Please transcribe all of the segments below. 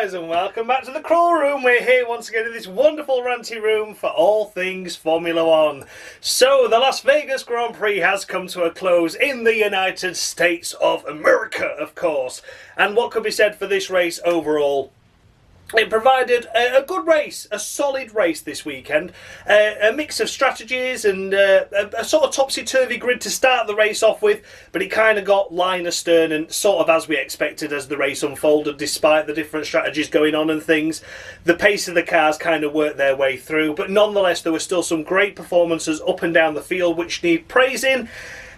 guys, and welcome back to the Crawl Room. We're here once again in this wonderful ranty room for all things Formula One. So, the Las Vegas Grand Prix has come to a close in the United States of America, of course. And what could be said for this race overall? It provided a good race, a solid race this weekend. A mix of strategies and a sort of topsy-turvy grid to start the race off with, but it kind of got line astern and sort of as we expected as the race unfolded, despite the different strategies going on and things. The pace of the cars kind of worked their way through, but nonetheless there were still some great performances up and down the field which need praising,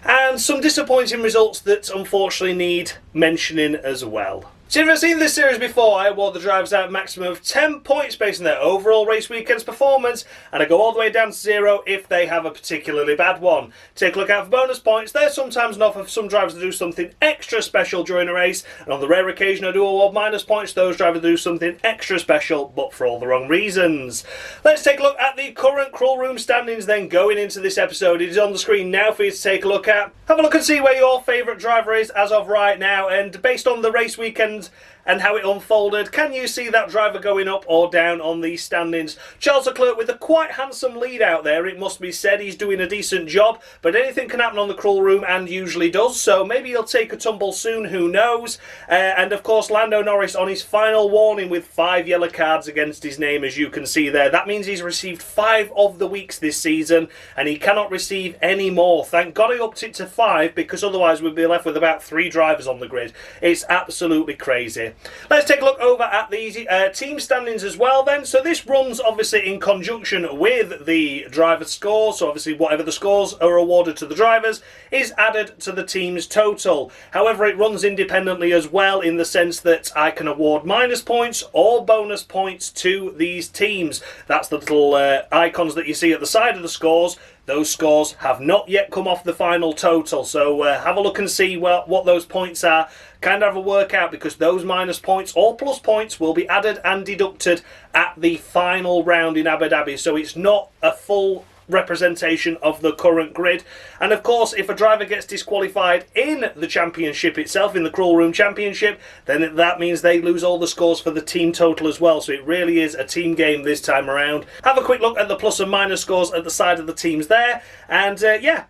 and some disappointing results that unfortunately need mentioning as well. So if you've seen this series before, I award the drivers out a maximum of 10 points based on their overall race weekend's performance, and I go all the way down to 0 if they have a particularly bad one. Take a look out for bonus points. They're sometimes enough for some drivers to do something extra special during a race, and on the rare occasion I do award minus points to those drivers do something extra special, but for all the wrong reasons. Let's take a look at the current Crawl Room standings then going into this episode. It is on the screen now for you to take a look at. Have a look and see where your favourite driver is as of right now, and based on the race weekend and how it unfolded, can you see that driver going up or down on these standings? Charles Leclerc with a quite handsome lead out there, it must be said. He's doing a decent job, but anything can happen on the Crawl Room and usually does, so maybe he'll take a tumble soon, who knows. And of course Lando Norris on his final warning with 5 yellow cards against his name, as you can see there. That means he's received 5 of the weeks this season and he cannot receive any more. Thank God I upped it to 5, because otherwise we'd be left with about 3 drivers on the grid. It's absolutely crazy. Let's take a look over at the team standings as well then. So this runs obviously in conjunction with the driver scores. So obviously whatever the scores are awarded to the drivers is added to the team's total. However, it runs independently as well, in the sense that I can award minus points or bonus points to these teams. That's the little icons that you see at the side of the scores. Those scores have not yet come off the final total, so have a look and see what those points are. Kind of have a workout, because those minus points or plus points will be added and deducted at the final round in Abu Dhabi, so it's not a full representation of the current grid. And of course, if a driver gets disqualified in the championship itself, in the Crawl Room Championship, then that means they lose all the scores for the team total as well. So it really is a team game this time around. Have a quick look at the plus and minus scores at the side of the teams there, and yeah,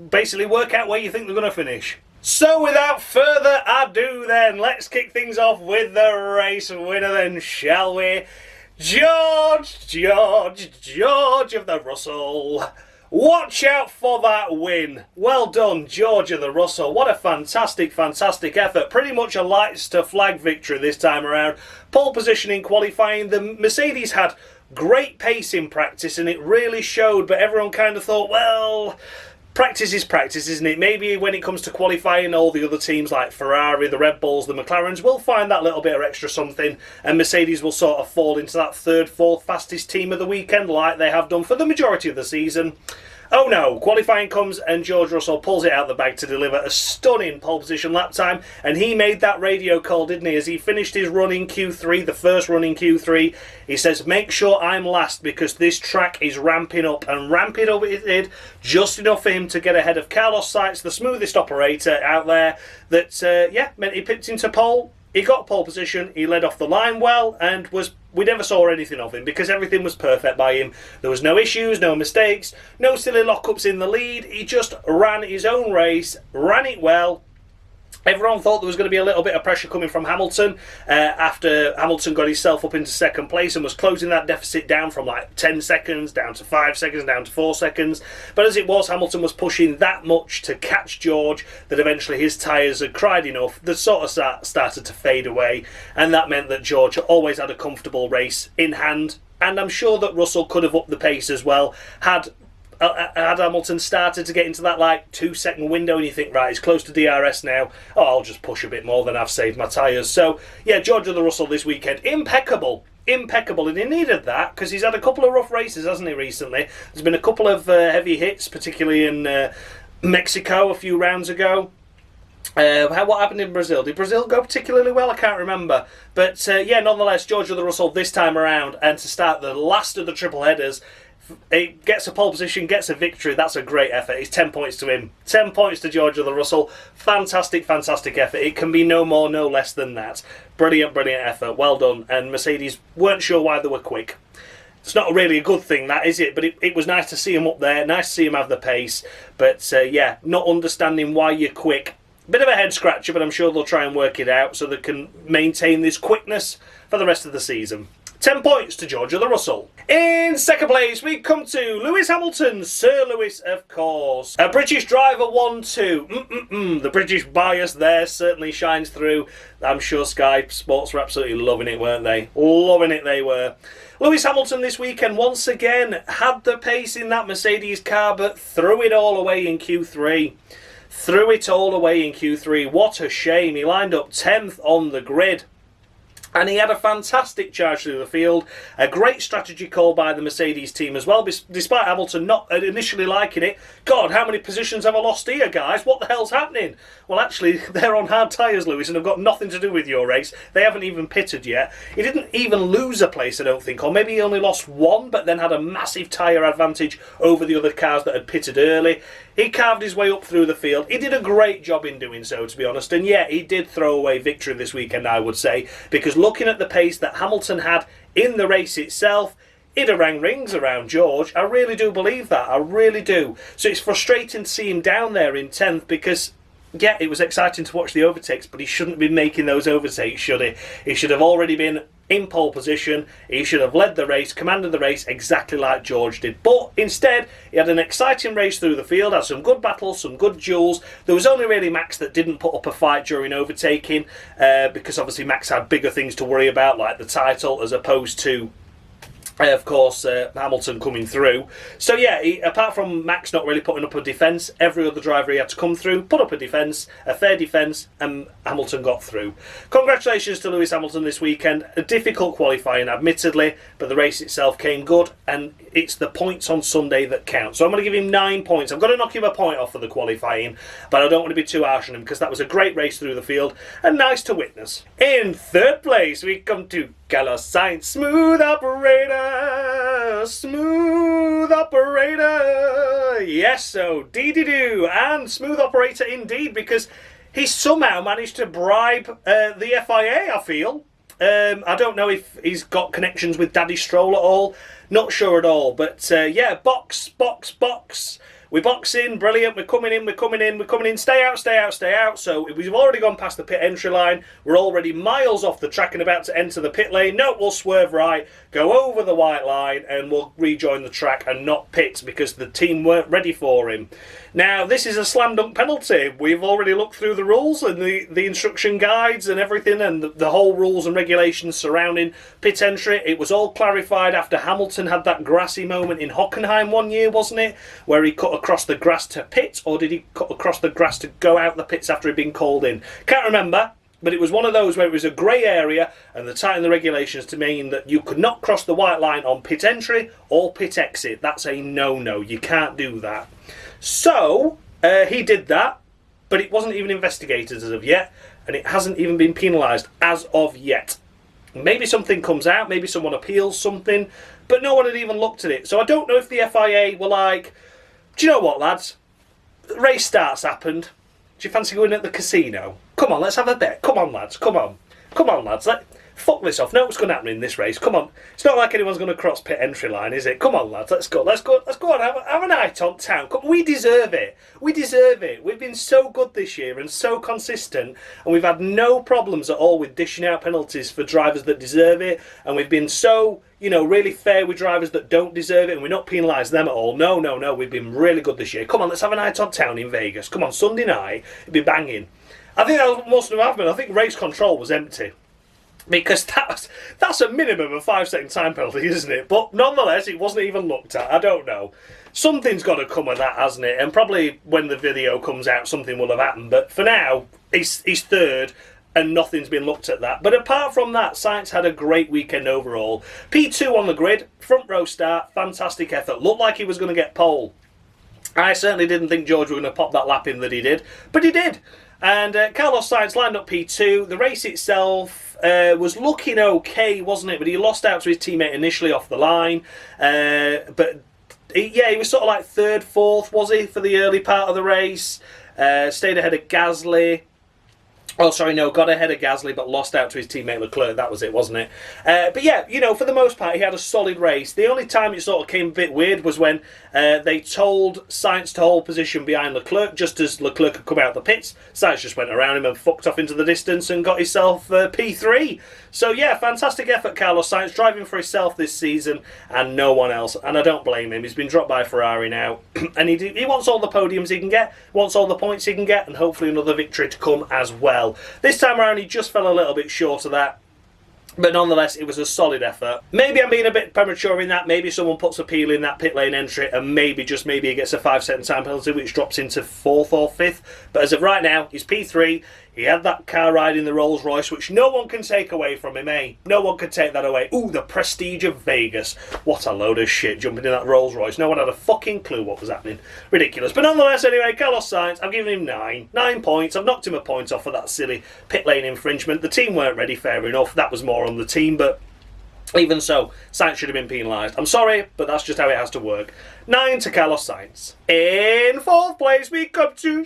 basically work out where you think they're going to finish. So without further ado then, let's kick things off with the race winner then, shall we? George of the Russell. Watch out for that win. Well done, George of the Russell. What a fantastic effort. Pretty much a lights to flag victory this time around. Pole position in qualifying. The Mercedes had great pace in practice and it really showed, but everyone kind of thought, well, practice is practice, isn't it? Maybe when it comes to qualifying, all the other teams like Ferrari, the Red Bulls, the McLarens will find that little bit of extra something, and Mercedes will sort of fall into that 3rd, 4th fastest team of the weekend like they have done for the majority of the season. Oh no, qualifying comes and George Russell pulls it out of the bag to deliver a stunning pole position lap time, and he made that radio call, didn't he, as he finished his run in Q3, the first run in Q3. He says, make sure I'm last because this track is ramping up, and ramping up it did, just enough for him to get ahead of Carlos Sainz, the smoothest operator out there, that yeah, meant he pipped into pole. He got pole position, he led off the line well, and we never saw anything of him because everything was perfect by him. There was no issues, no mistakes, no silly lockups in the lead. He just ran his own race, ran it well. Everyone thought there was going to be a little bit of pressure coming from Hamilton after Hamilton got himself up into 2nd place and was closing that deficit down from like 10 seconds down to 5 seconds, down to 4 seconds. But as it was, Hamilton was pushing that much to catch George that eventually his tyres had cried enough. The sort of started to fade away, and that meant that George always had a comfortable race in hand. And I'm sure that Russell could have upped the pace as well had Hamilton started to get into that like 2-second window, and you think, right, he's close to DRS now, oh, I'll just push a bit more, then I've saved my tyres. So yeah, George of the Russell this weekend, impeccable, and he needed that because he's had a couple of rough races, hasn't he, recently? There's been a couple of heavy hits, particularly in Mexico a few rounds ago. What happened in Brazil? Did Brazil go particularly well? I can't remember. But yeah, nonetheless, George of the Russell this time around, and to start the last of the triple headers, he gets a pole position, gets a victory, that's a great effort. It's 10 points to him. 10 points to George Russell. Fantastic, fantastic effort. It can be no more, no less than that. Brilliant, brilliant effort. Well done. And Mercedes weren't sure why they were quick. It's not really a good thing, that, is it? But it was nice to see him up there. Nice to see him have the pace. But, yeah, not understanding why you're quick. Bit of a head scratcher, but I'm sure they'll try and work it out so they can maintain this quickness for the rest of the season. 10 points to George Russell. In second place, we come to Lewis Hamilton. Sir Lewis, of course. A British driver 1-2. The British bias there certainly shines through. I'm sure Sky Sports were absolutely loving it, weren't they? Loving it, they were. Lewis Hamilton this weekend once again had the pace in that Mercedes car, but threw it all away in Q3. Threw it all away in Q3. What a shame. He lined up 10th on the grid. And he had a fantastic charge through the field. A great strategy call by the Mercedes team as well, despite Hamilton not initially liking it. God, how many positions have I lost here, guys? What the hell's happening? Well, actually, they're on hard tyres, Lewis, and have got nothing to do with your race. They haven't even pitted yet. He didn't even lose a place, I don't think, or maybe he only lost one, but then had a massive tyre advantage over the other cars that had pitted early. He carved his way up through the field. He did a great job in doing so, to be honest. And yeah, he did throw away victory this weekend, I would say, because looking at the pace that Hamilton had in the race itself, he'd have rang rings around George. I really do believe that. I really do. So it's frustrating to see him down there in 10th because, yeah, it was exciting to watch the overtakes, but he shouldn't be making those overtakes, should he? He should have already been in pole position. He should have led the race, commanded the race exactly like George did. But instead, he had an exciting race through the field, had some good battles, some good duels. There was only really Max that didn't put up a fight during overtaking because obviously Max had bigger things to worry about, like the title, as opposed to of course, Hamilton coming through. So yeah, apart from Max not really putting up a defence, every other driver he had to come through, put up a defence, a fair defence, and Hamilton got through. Congratulations to Lewis Hamilton this weekend. A difficult qualifying, admittedly, but the race itself came good, and it's the points on Sunday that count. So I'm going to give him 9 points. I'm going to knock him a point off for the qualifying, but I don't want to be too harsh on him because that was a great race through the field and nice to witness. In third place, we come to Carlos Sainz. Smooth operator, smooth operator. Yes, so dee-dee-doo, and smooth operator indeed, because he somehow managed to bribe the FIA, I feel. I don't know if he's got connections with Daddy Stroll at all. Not sure at all. But yeah, box. We box in, brilliant. We're coming in. Stay out. So we've already gone past the pit entry line. We're already miles off the track and about to enter the pit lane. No, we'll swerve right, go over the white line, and we'll rejoin the track and not pit because the team weren't ready for him. Now, this is a slam dunk penalty. We've already looked through the rules and the instruction guides and everything, and the whole rules and regulations surrounding pit entry. It was all clarified after Hamilton had that grassy moment in Hockenheim one year, wasn't it? Where he cut across the grass to pit, or did he cut across the grass to go out the pits after he'd been called in? Can't remember. But it was one of those where it was a grey area and they tightened the regulations to mean that you could not cross the white line on pit entry or pit exit. That's a no-no. You can't do that. So, he did that, but it wasn't even investigated as of yet, and it hasn't even been penalised as of yet. Maybe something comes out, maybe someone appeals something, but no one had even looked at it. So I don't know if the FIA were like, do you know what, lads? The race start's happened. Do you fancy going at the casino? Come on, let's have a bet. Come on, lads. Come on, lads. Fuck this off. Know what's going to happen in this race. Come on. It's not like anyone's going to cross pit entry line, is it? Come on, lads. Let's go. Let's go on. Have a night on town. We deserve it. We've been so good this year and so consistent, and we've had no problems at all with dishing out penalties for drivers that deserve it, and we've been so, really fair with drivers that don't deserve it, and we're not penalised them at all. No. We've been really good this year. Come on, let's have a night on town in Vegas. Come on, Sunday night. It'd be banging. I think that must have happened. I think race control was empty. Because that's a minimum of 5 second time penalty, isn't it? But nonetheless, it wasn't even looked at. I don't know. Something's got to come of that, hasn't it? And probably when the video comes out, something will have happened. But for now, he's third, and nothing's been looked at that. But apart from that, Sainz had a great weekend overall. P2 on the grid, front row start, fantastic effort. Looked like he was going to get pole. I certainly didn't think George was going to pop that lap in that he did, but he did. And Carlos Sainz lined up P2. The race itself was looking okay, wasn't it? But he lost out to his teammate initially off the line. But he was sort of like third, fourth, was he, for the early part of the race. Stayed ahead of Gasly. Oh, sorry, no, got ahead of Gasly, but lost out to his teammate Leclerc. That was it, wasn't it? But yeah, for the most part, he had a solid race. The only time it sort of came a bit weird was when they told Sainz to hold position behind Leclerc, just as Leclerc had come out the pits. Sainz just went around him and fucked off into the distance and got himself P3. So yeah, fantastic effort, Carlos Sainz, driving for himself this season and no one else. And I don't blame him. He's been dropped by Ferrari now. And he wants all the podiums he can get, wants all the points he can get, and hopefully another victory to come as well. This time around he just fell a little bit short of that, but nonetheless it was a solid effort. Maybe I'm being a bit premature in that, maybe someone puts a peel in that pit lane entry and maybe he gets a 5-second time penalty which drops into 4th or 5th, but as of right now he's P3. He had that car ride in the Rolls Royce, which no one can take away from him, eh? No one can take that away. Ooh, the prestige of Vegas. What a load of shit jumping in that Rolls Royce. No one had a fucking clue what was happening. Ridiculous. But nonetheless, anyway, Carlos Sainz, I've given him 9. 9 points. I've knocked him a point off for that silly pit lane infringement. The team weren't ready, fair enough. That was more on the team, but even so, Sainz should have been penalised. I'm sorry, but that's just how it has to work. 9 to Carlos Sainz. In 4th place, we come to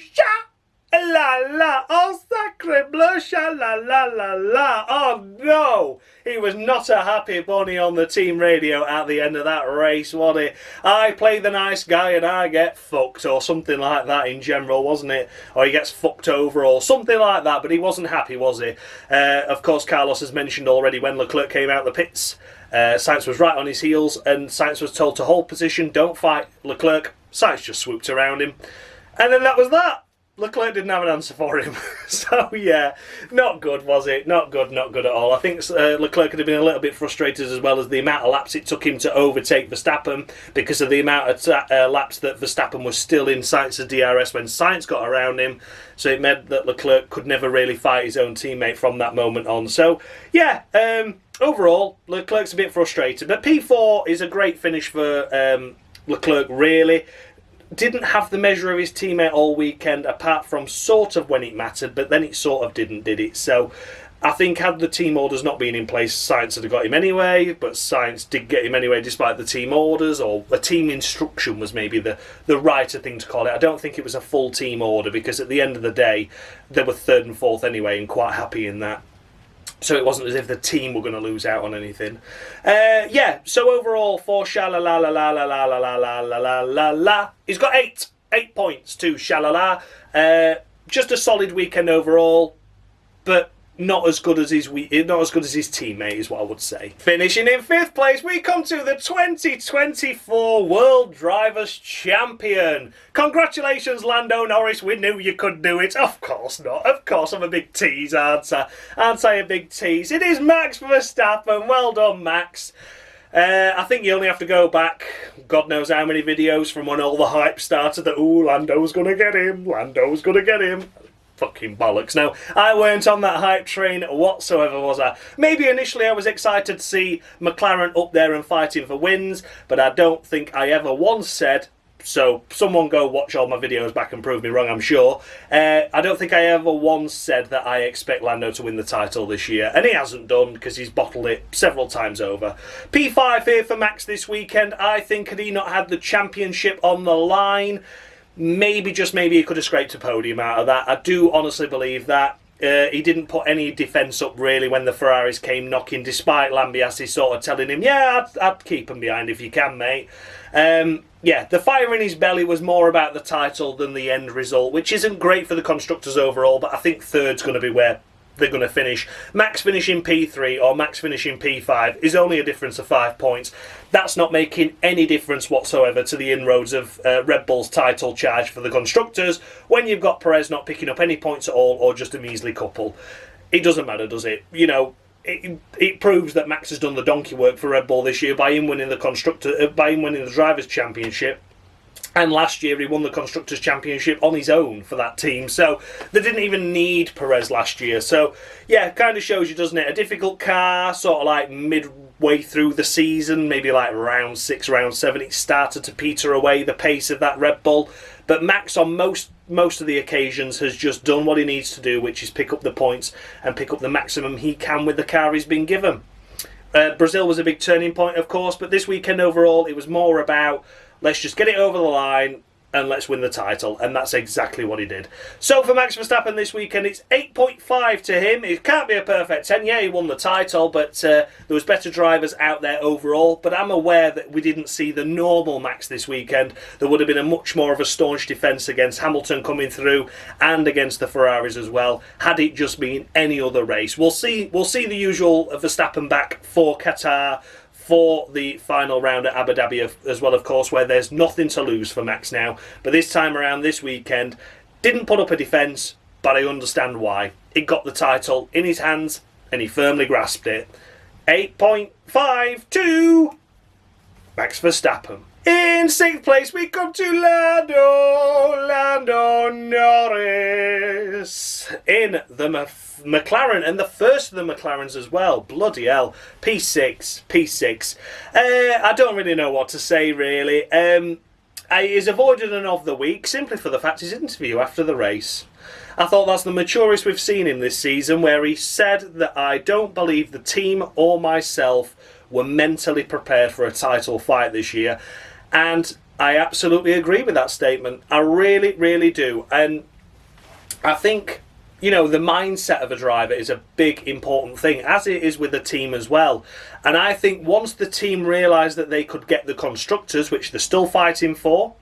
La la, oh sacre bleu, sha la la la la. Oh no, he was not a happy bunny on the team radio at the end of that race, was he? I play the nice guy and I get fucked, or something like that in general, wasn't it? Or he gets fucked over, or something like that, but he wasn't happy, was he? Of course, Carlos has mentioned already when Leclerc came out the pits, Sainz was right on his heels, and Sainz was told to hold position, don't fight Leclerc. Sainz just swooped around him, and then that was that. Leclerc didn't have an answer for him. So, yeah, not good, was it? Not good at all. I think Leclerc could have been a little bit frustrated as well as the amount of laps it took him to overtake Verstappen because of the amount of laps that Verstappen was still in Sainz's DRS when Sainz got around him. So it meant that Leclerc could never really fight his own teammate from that moment on. So, yeah, overall, Leclerc's a bit frustrated. But P4 is a great finish for Leclerc, really. Didn't have the measure of his teammate all weekend, apart from sort of when it mattered, but then it sort of didn't, did it? So I think had the team orders not been in place, Sainz would have got him anyway, but Sainz did get him anyway despite the team orders, or a team instruction was maybe the righter thing to call it. I don't think it was a full team order, because at the end of the day, they were 3rd and 4th anyway, and quite happy in that. So it wasn't as if the team were going to lose out on anything. Yeah, so overall, for Sha-la-la-la-la-la-la-la-la-la-la-la, he's got 8 points to Sha-la-la. Just a solid weekend overall, but not as good as his teammate is what I would say. Finishing in 5th place, we come to the 2024 World Drivers' Champion. Congratulations, Lando, Norris. We knew you could do it. Of course not. Of course I'm a big tease, aren't I? Aren't I a big tease? It is Max Verstappen. Well done, Max. I think you only have to go back God knows how many videos from when all the hype started that, ooh, Lando's going to get him. Lando's going to get him. Fucking bollocks. No, I weren't on that hype train whatsoever, was I? Maybe initially I was excited to see McLaren up there and fighting for wins, but I don't think I ever once said, so someone go watch all my videos back and prove me wrong, I'm sure. I don't think I ever once said that I expect Lando to win the title this year, and he hasn't done because he's bottled it several times over. P5 here for Max this weekend. I think had he not had the championship on the line, maybe, just maybe, he could have scraped a podium out of that. I do honestly believe that. He didn't put any defence up really when the Ferraris came knocking, despite Lambiase sort of telling him, yeah, I'd keep him behind if you can, mate. Yeah, the fire in his belly was more about the title than the end result, which isn't great for the constructors overall, but I think third's going to be where they're going to finish. Max finishing P3 or Max finishing P5 is only a difference of 5 points. That's not making any difference whatsoever to the inroads of Red Bull's title charge for the constructors when you've got Perez not picking up any points at all or just a measly couple. It doesn't matter, does it? You know, it proves that Max has done the donkey work for Red Bull this year by him winning the Drivers' Championship. And last year he won the Constructors' Championship on his own for that team. So they didn't even need Perez last year. So, yeah, kind of shows you, doesn't it? A difficult car, sort of like midway through the season, maybe like round 6, round 7, it started to peter away the pace of that Red Bull. But Max on most of the occasions has just done what he needs to do, which is pick up the points and pick up the maximum he can with the car he's been given. Brazil was a big turning point, of course, but this weekend overall it was more about let's just get it over the line and let's win the title. And that's exactly what he did. So for Max Verstappen this weekend, it's 8.5 to him. It can't be a perfect 10. Yeah, he won the title, but there was better drivers out there overall. But I'm aware that we didn't see the normal Max this weekend. There would have been a much more of a staunch defence against Hamilton coming through and against the Ferraris as well, had it just been any other race. We'll see the usual Verstappen back for Qatar, for the final round at Abu Dhabi as well, of course, where there's nothing to lose for Max now. But this time around, this weekend, didn't put up a defence, but I understand why. It got the title in his hands, and he firmly grasped it. 8.5 to Max Verstappen. In 6th place, we come to Lando Norris in the McLaren, and the first of the McLarens as well. Bloody hell. P6. I don't really know what to say, really. He's avoided an of the week simply for the fact his interview after the race. I thought that's the maturest we've seen him this season, where he said that I don't believe the team or myself were mentally prepared for a title fight this year. And I absolutely agree with that statement. I really, really do. And I think, the mindset of a driver is a big, important thing, as it is with the team as well. And I think once the team realised that they could get the constructors, which they're still fighting for,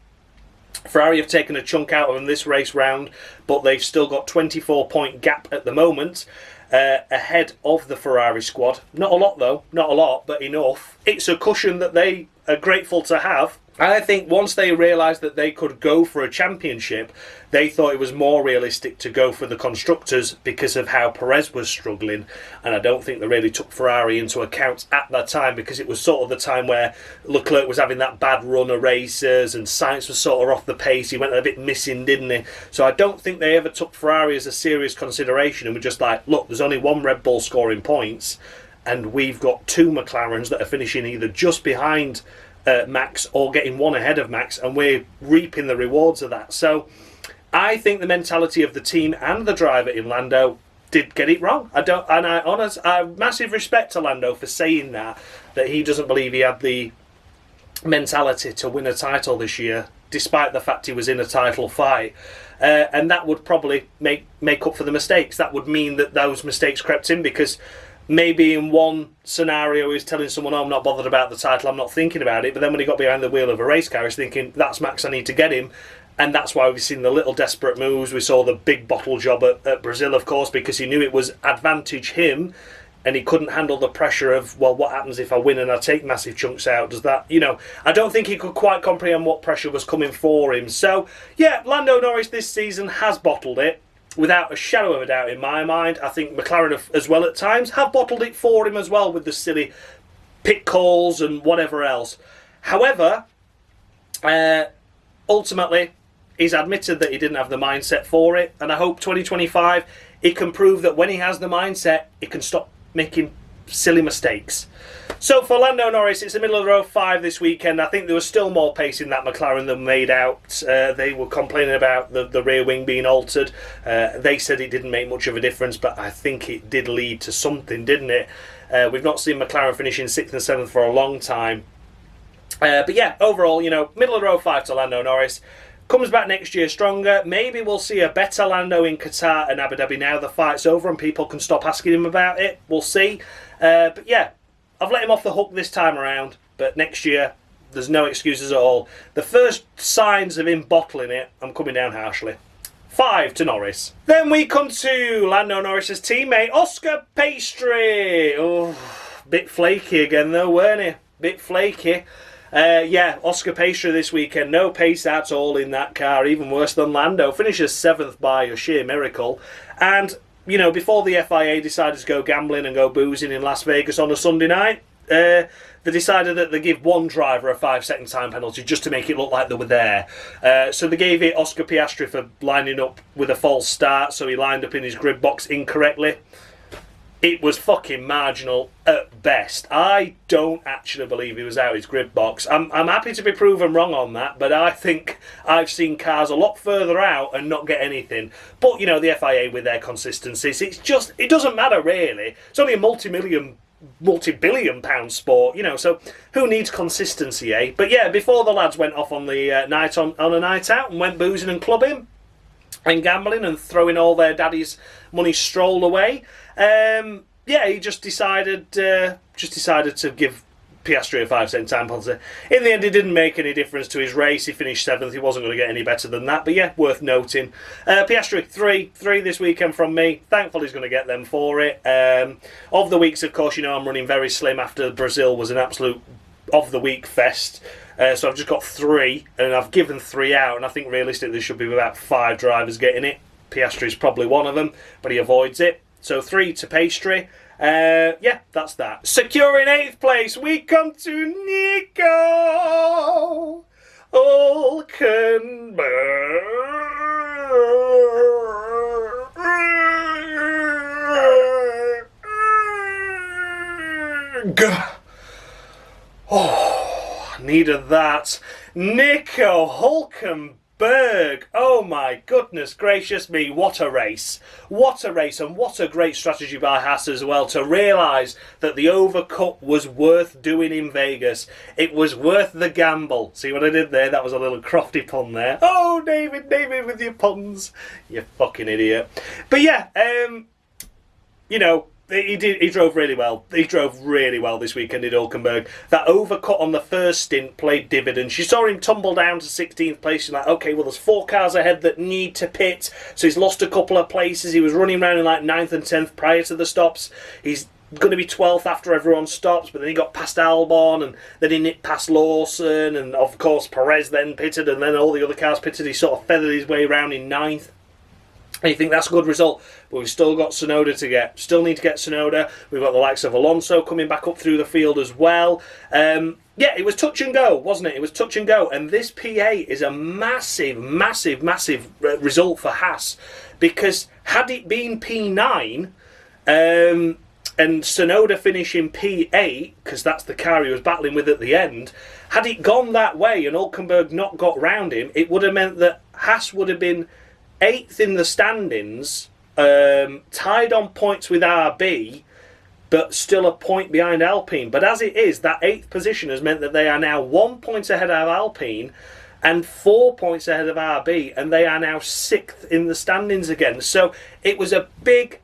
Ferrari have taken a chunk out of them this race round, but they've still got 24-point gap at the moment ahead of the Ferrari squad. Not a lot though, not a lot, but enough. It's a cushion that they are grateful to have. I think once they realised that they could go for a championship, they thought it was more realistic to go for the constructors because of how Perez was struggling. And I don't think they really took Ferrari into account at that time, because it was sort of the time where Leclerc was having that bad run of races and Sainz was sort of off the pace. He went a bit missing, didn't he? So I don't think they ever took Ferrari as a serious consideration and were just like, look, there's only one Red Bull scoring points and we've got two McLarens that are finishing either just behind Max or getting one ahead of Max, and we're reaping the rewards of that. So I think the mentality of the team and the driver in Lando did get it wrong. I have massive respect to Lando for saying that he doesn't believe he had the mentality to win a title this year, despite the fact he was in a title fight. And that would probably make up for the mistakes. That would mean that those mistakes crept in, because maybe in one scenario he's telling someone, oh, I'm not bothered about the title, I'm not thinking about it. But then when he got behind the wheel of a race car, he's thinking, that's Max, I need to get him. And that's why we've seen the little desperate moves. We saw the big bottle job at Brazil, of course, because he knew it was advantage him and he couldn't handle the pressure of, well, what happens if I win and I take massive chunks out? Does that, I don't think he could quite comprehend what pressure was coming for him. So, yeah, Lando Norris this season has bottled it, without a shadow of a doubt in my mind. I think McLaren as well at times have bottled it for him as well, with the silly pit calls and whatever else. However, ultimately, he's admitted that he didn't have the mindset for it, and I hope 2025 he can prove that when he has the mindset, he can stop making silly mistakes. So for Lando Norris, it's the middle of the row 5 this weekend. I think there was still more pace in that McLaren than made out. They were complaining about the rear wing being altered. They said it didn't make much of a difference, but I think it did lead to something, didn't it? We've not seen McLaren finishing 6th and 7th for a long time. But yeah, overall, middle of the row 5 to Lando Norris. Comes back next year stronger. Maybe we'll see a better Lando in Qatar and Abu Dhabi now the fight's over and people can stop asking him about it. We'll see. But yeah, I've let him off the hook this time around. But next year, there's no excuses at all. The first signs of him bottling it, I'm coming down harshly. 5 to Norris. Then we come to Lando Norris's teammate, Oscar Piastri. Oh, bit flaky again though, weren't he? Bit flaky. Yeah, Oscar Piastri this weekend, no pace at all in that car, even worse than Lando. Finishes 7th by a sheer miracle. And, before the FIA decided to go gambling and go boozing in Las Vegas on a Sunday night, they decided that they give one driver a 5-second time penalty just to make it look like they were there. So they gave it Oscar Piastri for lining up with a false start, so he lined up in his grid box incorrectly. It was fucking marginal at best. I don't actually believe he was out his grid box. I'm happy to be proven wrong on that, but I think I've seen cars a lot further out and not get anything. But, the FIA with their consistencies, it doesn't matter really. It's only a multi-million multi-billion pound sport, you know, so who needs consistency, eh? But yeah, before the lads went off on the night on a night out and went boozing and clubbing and gambling and throwing all their daddy's money Stroll away, yeah, he just decided to give Piastri a 5-cent time penalty. In the end, it didn't make any difference to his race. He finished 7th. He wasn't going to get any better than that. But yeah, worth noting. Piastri, three this weekend from me. Thankful he's going to get them for it. Of the weeks, of course, you know, I'm running very slim after Brazil was an absolute of-the-week fest. So I've just got 3, and I've given 3 out. And I think realistically there should be about 5 drivers getting it. Piastri's probably one of them, but he avoids it. So 3 to Pastry. Yeah, that's that. Securing 8th place, we come to Nico Hulkenberg. Oh, needed that. Nico Hulkenberg. Oh my goodness gracious me, what a race. What a race, and what a great strategy by Haas as well to realise that the overcut was worth doing in Vegas. It was worth the gamble. See what I did there? That was a little crofty pun there. Oh, David with your puns. You fucking idiot. But yeah, you know, he drove really well. He drove really well this weekend, did Hulkenberg. That overcut on the first stint played dividends. You saw him tumble down to 16th place. You're like, okay, well, there's 4 cars ahead that need to pit. So he's lost a couple of places. He was running around in like 9th and 10th prior to the stops. He's going to be 12th after everyone stops, but then he got past Albon, and then he nipped past Lawson, and of course Perez then pitted, and then all the other cars pitted. He sort of feathered his way around in 9th. And you think that's a good result, but we've still got Tsunoda to get. Still need to get Tsunoda. We've got the likes of Alonso coming back up through the field as well. Yeah, it was touch and go, wasn't it? It was touch and go. And this P8 is a massive result for Haas, because had it been P9 and Tsunoda finishing P8, because that's the car he was battling with at the end, had it gone that way and Hulkenberg not got round him, it would have meant that Haas would have been 8th in the standings, tied on points with RB, but still a point behind Alpine. But as it is, that 8th position has meant that they are now 1 point ahead of Alpine and 4 points ahead of RB, and they are now 6th in the standings again. So it was a big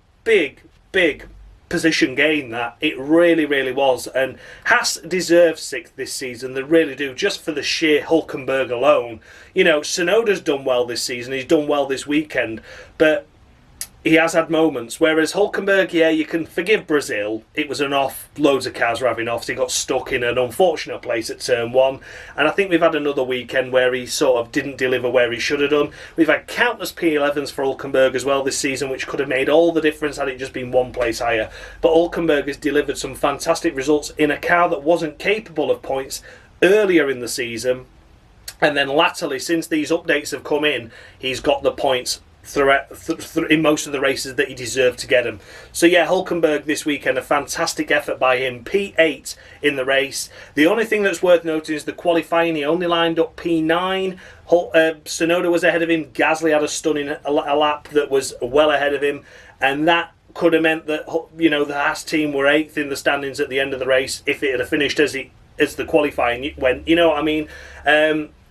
position gain, that it really was. And Haas deserves 6th this season, they really do, just for the sheer Hulkenberg alone. You know, Tsunoda's done well this season, he's done well this weekend, but he has had moments, whereas Hulkenberg, yeah, you can forgive Brazil. It was an off, loads of cars were having offs, he got stuck in an unfortunate place at turn 1, and I think we've had another weekend where he sort of didn't deliver where he should have done. We've had countless P11s for Hulkenberg as well this season, which could have made all the difference had it just been 1 place higher. But Hulkenberg has delivered some fantastic results in a car that wasn't capable of points earlier in the season, and then latterly, since these updates have come in, he's got the points in most of the races that he deserved to get them. So yeah, Hulkenberg this weekend, a fantastic effort by him. P8 in the race. The only thing that's worth noting is the qualifying. He only lined up P9. Tsunoda was ahead of him. Gasly had a stunning a lap that was well ahead of him, and that could have meant that, you know, the Haas team were 8th in the standings at the end of the race if it had finished as the qualifying went. You know what I mean?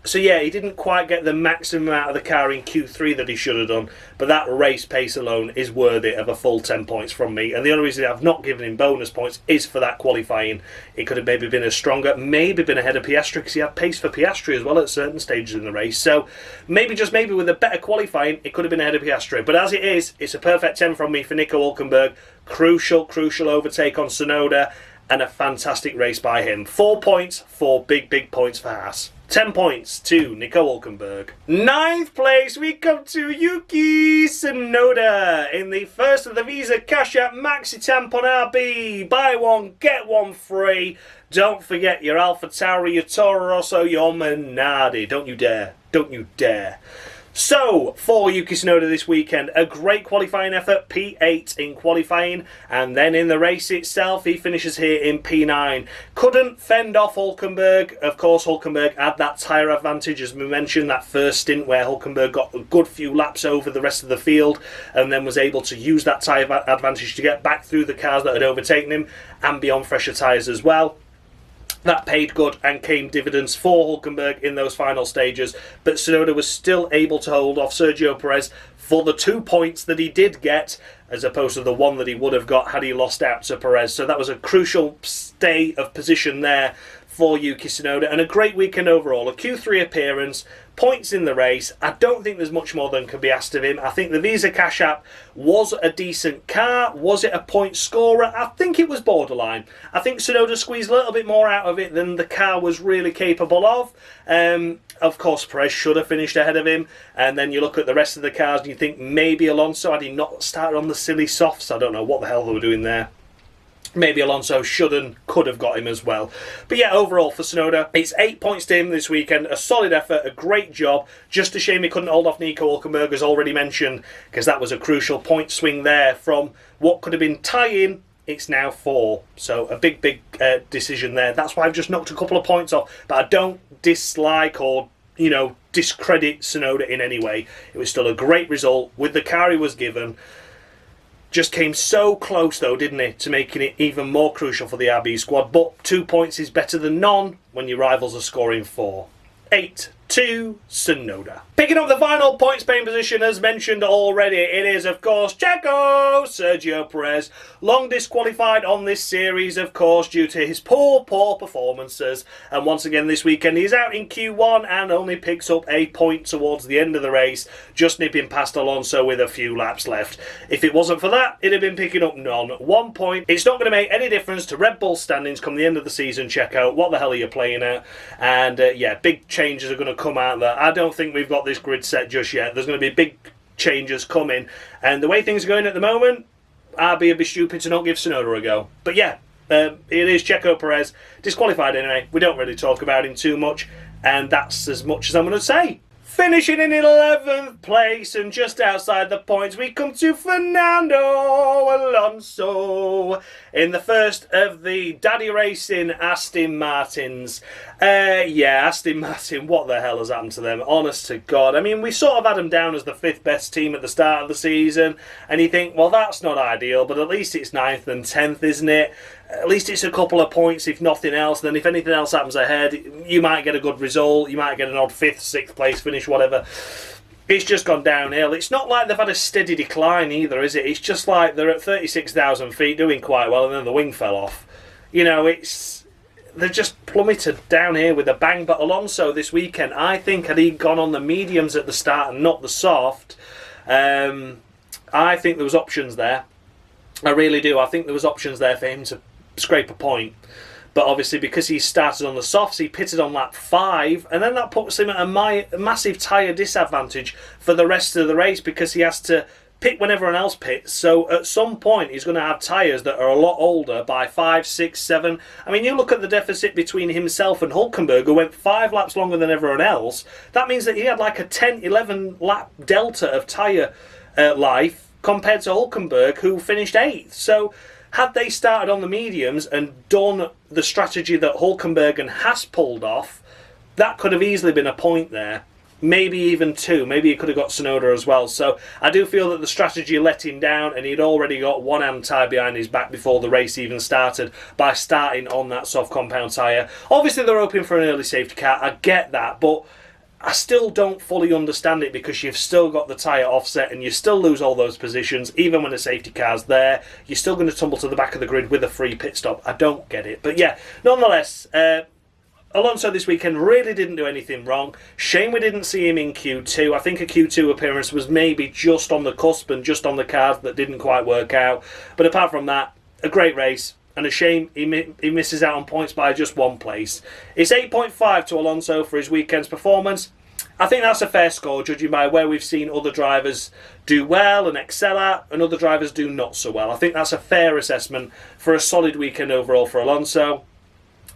So yeah, he didn't quite get the maximum out of the car in Q3 that he should have done, but that race pace alone is worthy of a full 10 points from me. And the only reason I've not given him bonus points is for that qualifying. It could have maybe been a stronger, maybe been ahead of Piastri, because he had pace for Piastri as well at certain stages in the race. So maybe, just maybe with a better qualifying, it could have been ahead of Piastri. But as it is, it's a perfect 10 from me for Nico Hulkenberg. Crucial overtake on Tsunoda, and a fantastic race by him. 4 points, 4 big points for Haas. 10 points to Nico Hulkenberg. 9th place, we come to Yuki Tsunoda in the first of the Visa Cash App Maxi Tampon RB. Buy one, get one free. Don't forget your Alpha Tauri, your Toro Rosso, your Minardi. Don't you dare. Don't you dare. So, for Yuki Tsunoda this weekend, a great qualifying effort, P8 in qualifying, and then in the race itself, he finishes here in P9. Couldn't fend off Hulkenberg. Of course, Hulkenberg had that tyre advantage, as we mentioned, that first stint where Hulkenberg got a good few laps over the rest of the field, and then was able to use that tyre advantage to get back through the cars that had overtaken him, and be on fresher tyres as well. That paid good and came dividends for Hulkenberg in those final stages, but Tsunoda was still able to hold off Sergio Perez for the 2 points that he did get, as opposed to the one that he would have got had he lost out to Perez. So that was a crucial stay of position there for Yuki Tsunoda, and a great weekend overall. A Q3 appearance, points in the race. I don't think there's much more than can be asked of him. I think the Visa Cash App was a decent car. Was it a point scorer? I think it was borderline. I think Tsunoda squeezed a little bit more out of it than the car was really capable of. Of course, Perez should have finished ahead of him. And then you look at the rest of the cars and you think maybe Alonso, had he not started on the silly softs, I don't know what the hell they were doing there. Maybe Alonso should and could have got him as well. But yeah, overall for Tsunoda, it's 8 points to him this weekend. A solid effort, a great job. Just a shame he couldn't hold off Nico Hulkenberg, as already mentioned, because that was a crucial point swing there from what could have been tie-in. It's now 4. So a big decision there. That's why I've just knocked a couple of points off. But I don't dislike or, discredit Tsunoda in any way. It was still a great result with the car he was given. Just came so close, though, didn't it, to making it even more crucial for the RB squad. But 2 points is better than none when your rivals are scoring 4. 8 to Tsunoda. Picking up the final points paying position, as mentioned already, it is, of course, Checo Sergio Perez. Long disqualified on this series, of course, due to his poor performances. And once again this weekend, he's out in Q1 and only picks up a point towards the end of the race, just nipping past Alonso with a few laps left. If it wasn't for that, it'd have been picking up none. 1 point. It's not going to make any difference to Red Bull standings come the end of the season, Checo. What the hell are you playing at? And yeah, big changes are going to come out there. I don't think we've got this grid set just yet. There's going to be big changes coming, and the way things are going at the moment, I'd be stupid to not give Tsunoda a go. But yeah, it is Checo Perez, disqualified anyway. We don't really talk about him too much, and that's as much as I'm going to say. Finishing in 11th place and just outside the points, we come to Fernando Alonso in the first of the Daddy Racing Aston Martins. Yeah, Aston Martin, what the hell has happened to them? Honest to God. I mean, we sort of had them down as the 5th best team at the start of the season, and you think, well, that's not ideal, but at least it's 9th and 10th, isn't it? At least it's a couple of points, if nothing else. Then if anything else happens ahead, you might get a good result. You might get an odd 5th, 6th place finish, whatever. It's just gone downhill. It's not like they've had a steady decline either, is it? It's just like they're at 36,000 feet doing quite well and then the wing fell off. They've just plummeted down here with a bang. But Alonso this weekend, I think, had he gone on the mediums at the start and not the soft, I think there was options there. I really do. I think there was options there for him to scrape a point. But obviously, because he started on the softs, he pitted on lap 5, and then that puts him at a massive tyre disadvantage for the rest of the race, because he has to pit when everyone else pits. So at some point, he's going to have tyres that are a lot older by 5, 6, 7. I mean, you look at the deficit between himself and Hulkenberg, who went 5 laps longer than everyone else. That means that he had like a 10, 11 lap delta of tyre life compared to Hulkenberg, who finished 8th. So had they started on the mediums and done the strategy that Hulkenberg and Haas pulled off, that could have easily been a point there. Maybe even 2. Maybe he could have got Tsunoda as well. So I do feel that the strategy let him down, and he'd already got one hand tied behind his back before the race even started by starting on that soft compound tyre. Obviously they're hoping for an early safety car. I get that, but I still don't fully understand it, because you've still got the tyre offset and you still lose all those positions. Even when a safety car's there, you're still going to tumble to the back of the grid with a free pit stop. I don't get it. But yeah, nonetheless, Alonso this weekend really didn't do anything wrong. Shame we didn't see him in Q2. I think a Q2 appearance was maybe just on the cusp and just on the cards that didn't quite work out. But apart from that, a great race. And a shame he misses out on points by just 1 place. It's 8.5 to Alonso for his weekend's performance. I think that's a fair score, judging by where we've seen other drivers do well and excel at, and other drivers do not so well. I think that's a fair assessment for a solid weekend overall for Alonso.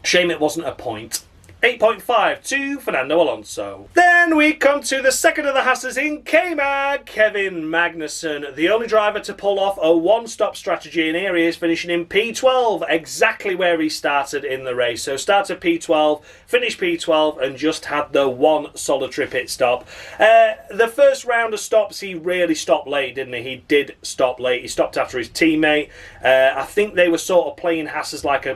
Shame it wasn't a point. 8.5 to Fernando Alonso. Then we come to the second of the Haas's in K-Mag, Kevin Magnuson, the only driver to pull off a one-stop strategy in here. He is finishing in P12, exactly where he started in the race. So started P12, finished P12 and just had the one solitary pit stop. The first round of stops he really stopped late, didn't he? He did stop late. He stopped after his teammate. I think they were sort of playing Haas as like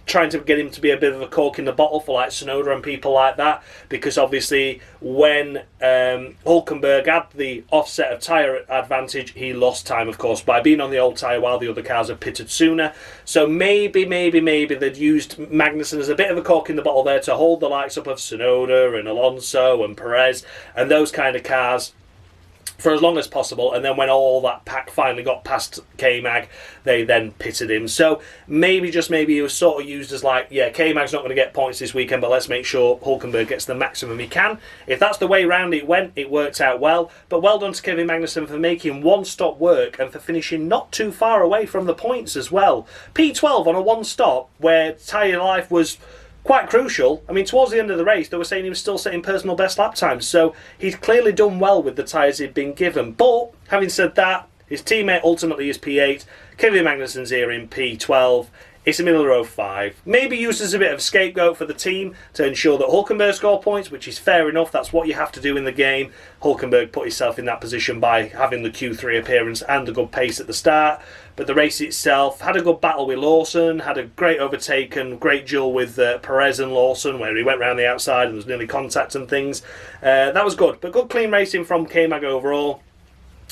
trying to get him to be a bit of a cork in the bottle for like Tsunoda and people like that, because obviously when Hulkenberg had the offset of tyre advantage, he lost time, of course, by being on the old tyre while the other cars had pitted sooner. So maybe they'd used Magnuson as a bit of a cork in the bottle there to hold the likes up of Tsunoda and Alonso and Perez and those kind of cars for as long as possible, and then when all that pack finally got past K-Mag, they then pitted him. So maybe he was sort of used as like, yeah, K-Mag's not going to get points this weekend, but let's make sure Hulkenberg gets the maximum he can. If that's the way round it went, it worked out well. But well done to Kevin Magnuson for making one-stop work and for finishing not too far away from the points as well. P12 on a one-stop where tyre life was quite crucial. I mean, towards the end of the race, they were saying he was still setting personal best lap times, so he's clearly done well with the tyres he'd been given. But, having said that, his teammate ultimately is P8, Kevin Magnuson's here in P12. It's a middle row 5. Maybe used as a bit of a scapegoat for the team to ensure that Hulkenberg score points, which is fair enough. That's what you have to do in the game. Hulkenberg put himself in that position by having the Q3 appearance and a good pace at the start. But the race itself had a good battle with Lawson, had a great overtake and great duel with Perez and Lawson, where he went round the outside and there was nearly contact and things. That was good. But good clean racing from K-Mag overall.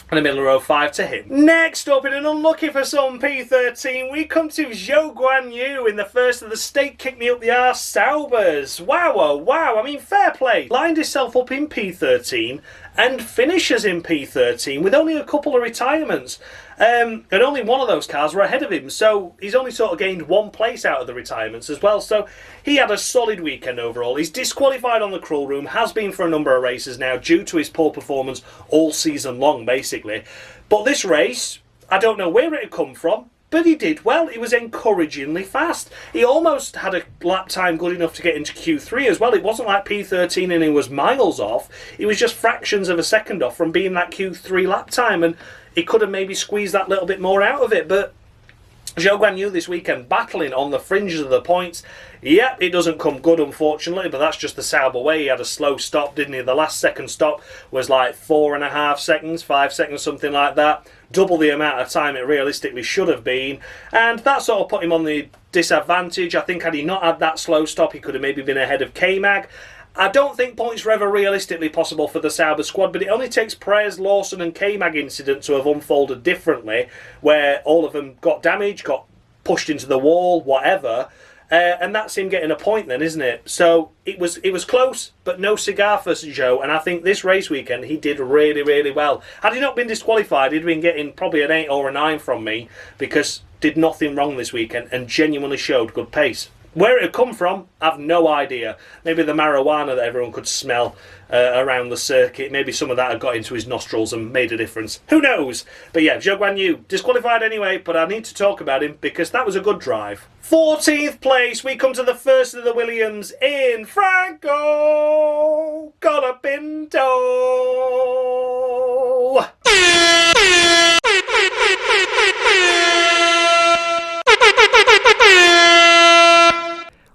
And a middle row 5 to him. Next up, in an unlucky for some P13, we come to Zhou Guanyu in the first of the Steak Kick Me Up the Arse Saubers. Wow, oh wow, I mean, fair play. Lined himself up in P13 and finishes in P13 with only a couple of retirements. And only one of those cars were ahead of him, so he's only sort of gained one place out of the retirements as well. So he had a solid weekend overall. He's disqualified on the Cruel Room, has been for a number of races now due to his poor performance all season long, basically. But this race, I don't know where it had come from, but he did well. He was encouragingly fast. He almost had a lap time good enough to get into Q3 as well. It wasn't like P13 and he was miles off. He was just fractions of a second off from being that Q3 lap time, and he could have maybe squeezed that little bit more out of it. But Zhou Guanyu this weekend battling on the fringes of the points. Yep, it doesn't come good, unfortunately, but that's just the Sauber way. He had a slow stop, didn't he? The last second stop was like 4.5 seconds, 5 seconds, something like that. Double the amount of time it realistically should have been. And that sort of put him on the disadvantage. I think had he not had that slow stop, he could have maybe been ahead of K-Mag. I don't think points were ever realistically possible for the Sauber squad, but it only takes Perez, Lawson and K-Mag incident to have unfolded differently, where all of them got damaged, got pushed into the wall, whatever, and that's him getting a point then, isn't it? So it was close, but no cigar for Zhou, and I think this race weekend he did really, really well. Had he not been disqualified, he'd been getting probably an 8 or a 9 from me, because did nothing wrong this weekend and genuinely showed good pace. Where it had come from, I've no idea. Maybe the marijuana that everyone could smell around the circuit, maybe some of that had got into his nostrils and made a difference. Who knows? But yeah, Zhou Guanyu, disqualified anyway, but I need to talk about him because that was a good drive. 14th place, we come to the first of the Williams in Franco Colapinto.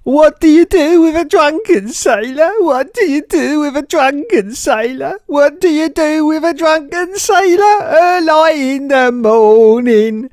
What do you do with a drunken sailor? What do you do with a drunken sailor? What do you do with a drunken sailor? Early in the morning.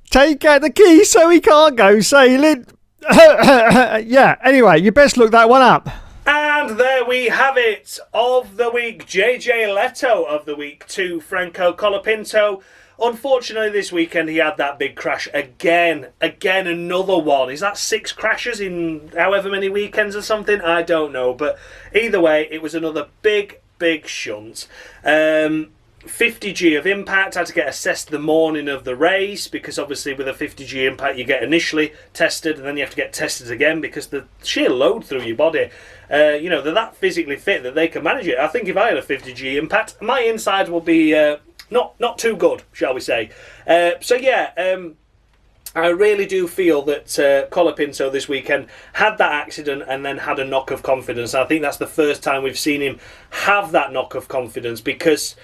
Take out the key so he can't go sailing. Yeah, anyway, you best look that one up. And there we have it. Of the week, JJ Letto of the week to Franco Colapinto. Unfortunately, this weekend he had that big crash again. Another one. Is that 6 crashes in however many weekends or something? I don't know. But either way, it was another big shunt. 50G of impact. I had to get assessed the morning of the race because obviously with a 50G impact you get initially tested and then you have to get tested again because the sheer load through your body. They're that physically fit that they can manage it. I think if I had a 50G impact, my insides will be... Not too good, shall we say. I really do feel that Colapinto this weekend had that accident and then had a knock of confidence. I think that's the first time we've seen him have that knock of confidence, because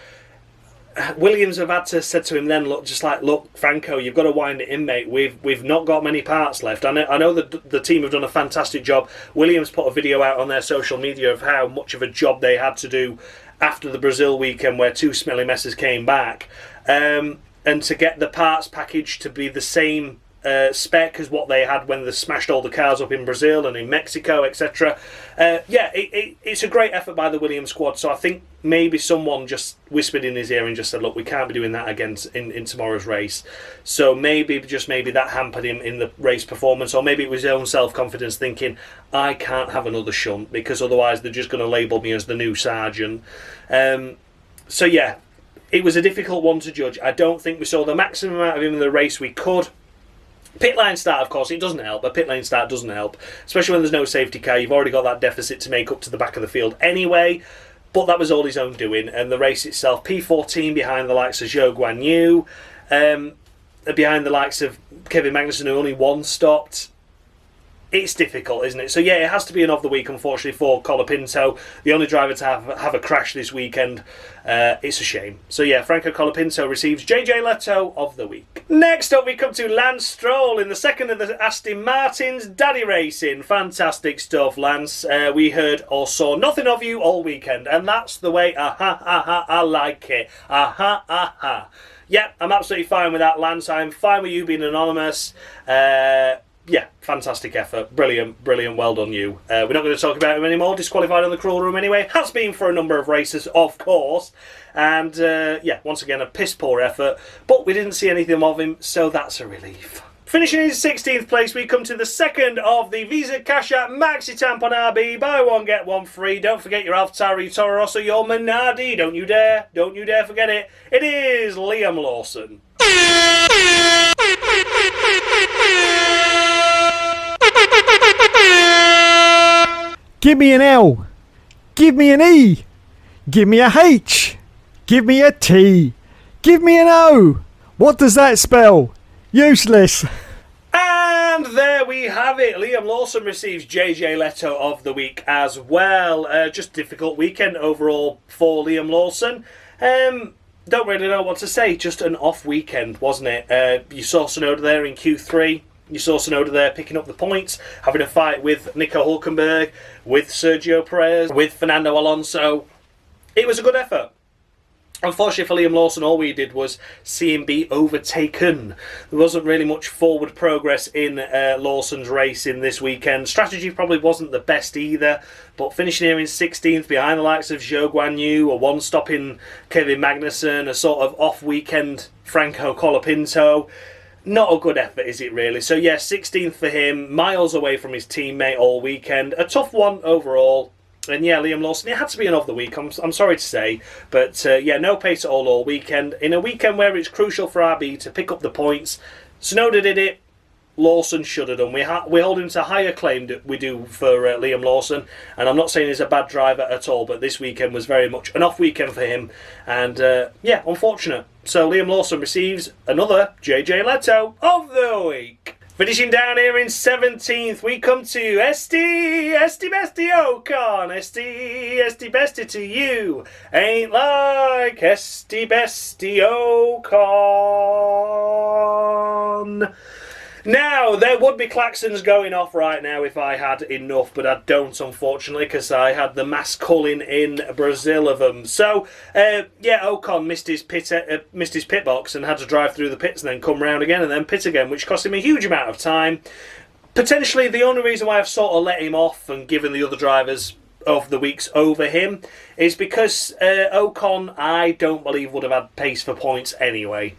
Williams have had to said to him then, look, Franco, you've got to wind it in, mate. We've not got many parts left. I know that the team have done a fantastic job. Williams put a video out on their social media of how much of a job they had to do after the Brazil weekend, where two smelly messes came back. And to get the parts package to be the same spec as what they had when they smashed all the cars up in Brazil and in Mexico, etc. It's a great effort by the Williams squad. So I think maybe someone just whispered in his ear and just said, look, we can't be doing that again in tomorrow's race. So maybe that hampered him in the race performance, or maybe it was his own self-confidence, thinking, I can't have another shunt because otherwise they're just going to label me as the new sergeant. It was a difficult one to judge. I don't think we saw the maximum amount of him in the race we could. Pit lane start, of course, it doesn't help. A pit lane start doesn't help, especially when there's no safety car. You've already got that deficit to make up to the back of the field anyway. But that was all his own doing. And the race itself, P14 behind the likes of Zhou Guanyu, behind the likes of Kevin Magnuson, who only one stopped. It's difficult, isn't it? So yeah, it has to be an of the week, unfortunately, for Colapinto, the only driver to have a crash this weekend. It's a shame. So yeah, Franco Colapinto receives JJ Letto of the week. Next up, we come to Lance Stroll in the second of the Aston Martins. Daddy Racing, fantastic stuff, Lance. We heard or saw nothing of you all weekend, and that's the way. I like it. Yeah, I'm absolutely fine with that, Lance. I'm fine with you being anonymous. Yeah, fantastic effort. Brilliant, well done you. We're not going to talk about him anymore. Disqualified on the crawl room anyway. Has been for a number of races, of course. And once again, a piss poor effort. But we didn't see anything of him, so that's a relief. Finishing in 16th place, we come to the second of the Visa Cash App Maxi Tampon RB. Buy one, get one free. Don't forget your AlphaTauri, Toro Rosso, your Minardi. Don't you dare forget it. It is Liam Lawson. Give me an L. Give me an E. Give me a H. Give me a T. Give me an O. What does that spell? Useless. And there we have it. Liam Lawson receives JJ Letto of the week as well. Just difficult weekend overall for Liam Lawson. Don't really know what to say. Just an off weekend, wasn't it? You saw Tsunoda there in Q3. You saw Tsunoda there picking up the points, having a fight with Nico Hülkenberg, with Sergio Perez, with Fernando Alonso. It was a good effort. Unfortunately for Liam Lawson, all we did was see him be overtaken. There wasn't really much forward progress in Lawson's race in this weekend. Strategy probably wasn't the best either, but finishing here in 16th behind the likes of Zhou Guanyu, a one-stop in Kevin Magnuson, a sort of off-weekend Franco Colapinto. Not a good effort, is it really? So yeah, 16th for him, miles away from his teammate all weekend. A tough one overall. And yeah, Liam Lawson, it had to be an of the week, I'm sorry to say. But no pace at all weekend. In a weekend where it's crucial for RB to pick up the points, Tsunoda did it, Lawson should have done. We hold him to higher claim that we do for Liam Lawson. And I'm not saying he's a bad driver at all, but this weekend was very much an off weekend for him. And unfortunate. So Liam Lawson receives another JJ Letto of the week. Finishing down here in 17th, we come to Esty Bestie Ocon. Esty Bestie to you. Ain't like Esty Bestie Ocon. Now, there would be klaxons going off right now if I had enough, but I don't, unfortunately, because I had the mass culling in Brazil of them. So, Ocon missed his pit box and had to drive through the pits and then come round again and then pit again, which cost him a huge amount of time. Potentially, the only reason why I've sort of let him off and given the other drivers of the weeks over him is because Ocon, I don't believe, would have had pace for points anyway.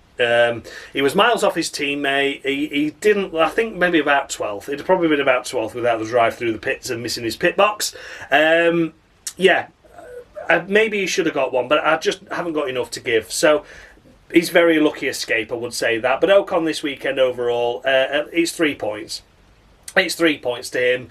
He was miles off his teammate. He didn't, I think maybe about 12th. It'd probably been about 12th without the drive through the pits and missing his pit box. Maybe he should have got one, but I just haven't got enough to give. So he's very lucky escape, I would say that. But Ocon this weekend overall, it's 3 points. It's 3 points to him.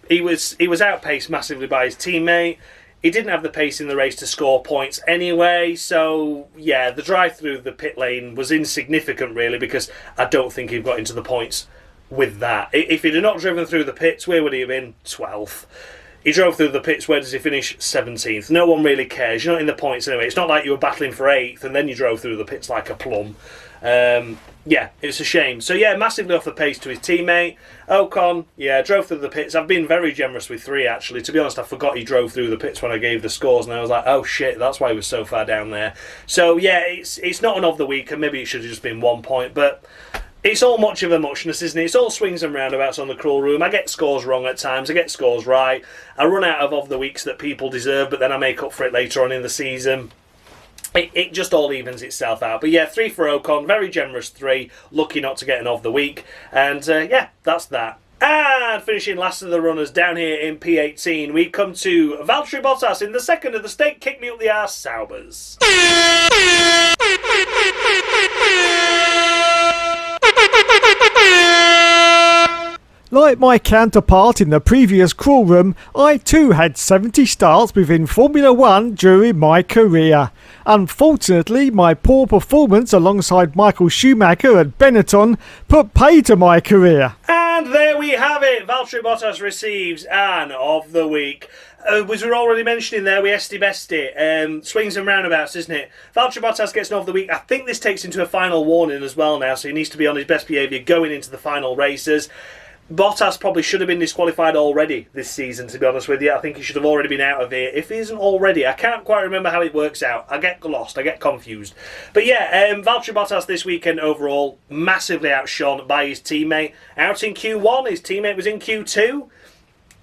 He was outpaced massively by his teammate. He didn't have the pace in the race to score points anyway, so yeah, the drive through the pit lane was insignificant really, because I don't think he got into the points with that. If he'd have not driven through the pits, where would he have been? 12th. He drove through the pits, where does he finish? 17th. No one really cares. You're not in the points anyway. It's not like you were battling for 8th and then you drove through the pits like a plum. Yeah, it's a shame. So yeah, massively off the pace to his teammate. Ocon, yeah, drove through the pits. I've been very generous with 3 actually. To be honest, I forgot he drove through the pits when I gave the scores, and I was like, oh shit, that's why he was so far down there. So yeah, it's not an of the week, and maybe it should have just been 1 point, but it's all much of a muchness, isn't it? It's all swings and roundabouts on the cruel room. I get scores wrong at times, I get scores right. I run out of the weeks that people deserve, but then I make up for it later on in the season. It just all evens itself out. But yeah, 3 for Ocon, very generous 3, lucky not to get an of the week. And yeah, that's that. And finishing last of the runners down here in P18, we come to Valtteri Bottas in the second of the State Kick Me Up the Arse Saubers. Like my counterpart in the previous crawl room, I too had 70 starts within Formula 1 during my career. Unfortunately, my poor performance alongside Michael Schumacher and Benetton put pay to my career. And there we have it. Valtteri Bottas receives an of the week. As we were already mentioning there, we esty bestie. Swings and roundabouts, isn't it? Valtteri Bottas gets an of the week. I think this takes into a final warning as well now, so he needs to be on his best behaviour going into the final races. Bottas probably should have been disqualified already this season, to be honest with you. I think he should have already been out of here. If he isn't already, I can't quite remember how it works out. I get lost, I get confused. But yeah, Valtteri Bottas this weekend overall, massively outshone by his teammate. Out in Q1, his teammate was in Q2.